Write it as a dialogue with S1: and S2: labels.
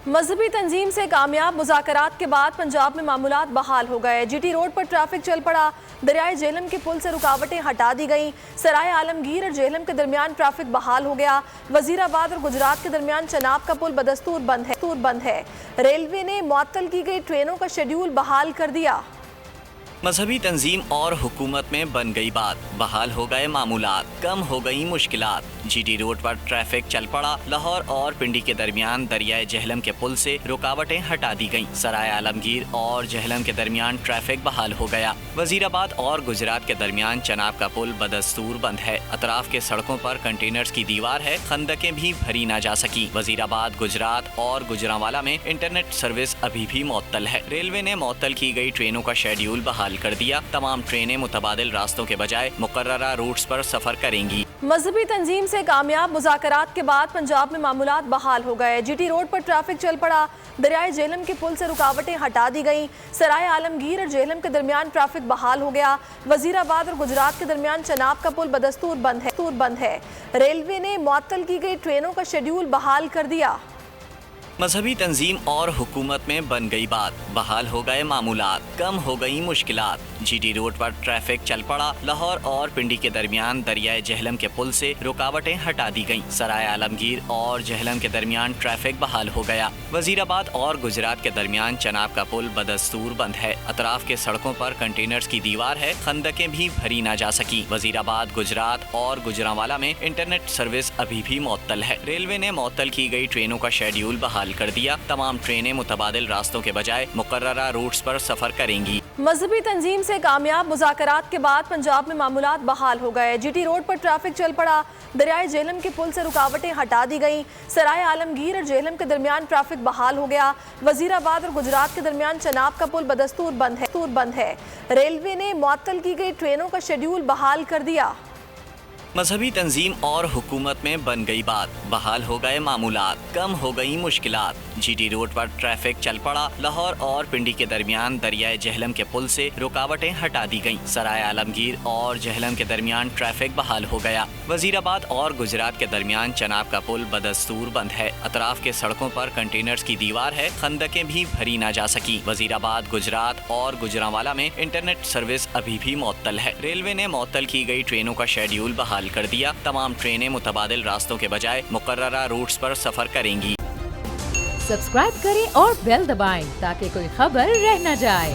S1: مذہبی تنظیم سے کامیاب مذاکرات کے بعد پنجاب میں معمولات بحال ہو گئے۔ جی ٹی روڈ پر ٹریفک چل پڑا، دریائے جہلم کے پل سے رکاوٹیں ہٹا دی گئیں، سرائے عالمگیر اور جہلم کے درمیان ٹریفک بحال ہو گیا۔ وزیر آباد اور گجرات کے درمیان چناب کا پل بدستور بند ہے۔ ریلوے نے معطل کی گئی ٹرینوں کا شیڈول بحال کر دیا۔
S2: مذہبی تنظیم اور حکومت میں بن گئی بات، بحال ہو گئے معمولات، کم ہو گئی مشکلات۔ جی ٹی روڈ پر ٹریفک چل پڑا، لاہور اور پنڈی کے درمیان دریائے جہلم کے پل سے رکاوٹیں ہٹا دی گئیں، سرائے عالمگیر اور جہلم کے درمیان ٹریفک بحال ہو گیا۔ وزیر آباد اور گجرات کے درمیان چناب کا پل بدستور بند ہے، اطراف کے سڑکوں پر کنٹینرز کی دیوار ہے، خندقیں بھی بھری نہ جا سکی۔ وزیر آباد، گجرات اور گوجرانوالا میں انٹرنیٹ سروس ابھی بھی معطل ہے۔ ریلوے نے معطل کی گئی ٹرینوں کا شیڈول بحال کر دیا، تمام ٹرینیں متبادل راستوں کے بجائے مقررہ روٹس پر سفر کریں گی۔
S1: مذہبی تنظیم سے کامیاب مذاکرات کے بعد پنجاب میں معمولات بحال ہو گئے۔ جی ٹی روڈ پر ٹریفک چل پڑا، دریائے جہلم کے پل سے رکاوٹیں ہٹا دی گئیں، سرائے عالمگیر اور جہلم کے درمیان ٹریفک بحال ہو گیا۔ وزیر آباد اور گجرات کے درمیان چناب کا پل بدستور بند ہے۔ ریلوے نے معطل کی گئی ٹرینوں کا شیڈول بحال کر دیا۔
S2: مذہبی تنظیم اور حکومت میں بن گئی بات، بحال ہو گئے معمولات، کم ہو گئی مشکلات۔ جی ٹی روڈ پر ٹریفک چل پڑا، لاہور اور پنڈی کے درمیان دریائے جہلم کے پل سے رکاوٹیں ہٹا دی گئیں، سرائے عالمگیر اور جہلم کے درمیان ٹریفک بحال ہو گیا۔ وزیر آباد اور گجرات کے درمیان چناب کا پل بدستور بند ہے، اطراف کے سڑکوں پر کنٹینرز کی دیوار ہے، خندقیں بھی بھری نہ جا سکی۔ وزیر آباد، گجرات اور گوجرانوالا میں انٹرنیٹ سروس ابھی بھی معطل ہے۔ ریلوے نے معطل کی گئی ٹرینوں کا شیڈول بحال کر دیا، تمام ٹرینیں متبادل راستوں کے بجائے مقررہ روٹس پر سفر کریں گی۔
S1: مذہبی تنظیم سے کامیاب مذاکرات کے بعد پنجاب میں معمولات بحال ہو گئے۔ جی ٹی روڈ پر ٹریفک چل پڑا، دریائے جہلم کے پل سے رکاوٹیں ہٹا دی گئیں، سرائے عالمگیر اور جہلم کے درمیان ٹریفک بحال ہو گیا۔ وزیر آباد اور گجرات کے درمیان چناب کا پل بدستور بند ہے۔ ریلوے نے معطل کی گئی ٹرینوں کا شیڈول بحال کر دیا۔
S2: مذہبی تنظیم اور حکومت میں بن گئی بات، بحال ہو گئے معمولات، کم ہو گئی مشکلات۔ جی ٹی روڈ پر ٹریفک چل پڑا، لاہور اور پنڈی کے درمیان دریائے جہلم کے پل سے رکاوٹیں ہٹا دی گئیں، سرائے عالمگیر اور جہلم کے درمیان ٹریفک بحال ہو گیا۔ وزیر آباد اور گجرات کے درمیان چناب کا پل بدستور بند ہے، اطراف کے سڑکوں پر کنٹینرز کی دیوار ہے، خندقیں بھی بھری نہ جا سکی۔ وزیر آباد، گجرات اور گوجرانوالا میں انٹرنیٹ سروس ابھی بھی معطل ہے۔ ریلوے نے معطل کی گئی ٹرینوں کا شیڈول بحال کر دیا، تمام ٹرینیں متبادل راستوں کے بجائے مقررہ روٹس پر سفر کریں گی۔
S3: سبسکرائب کریں اور بیل دبائیں تاکہ کوئی خبر رہ نہ جائے۔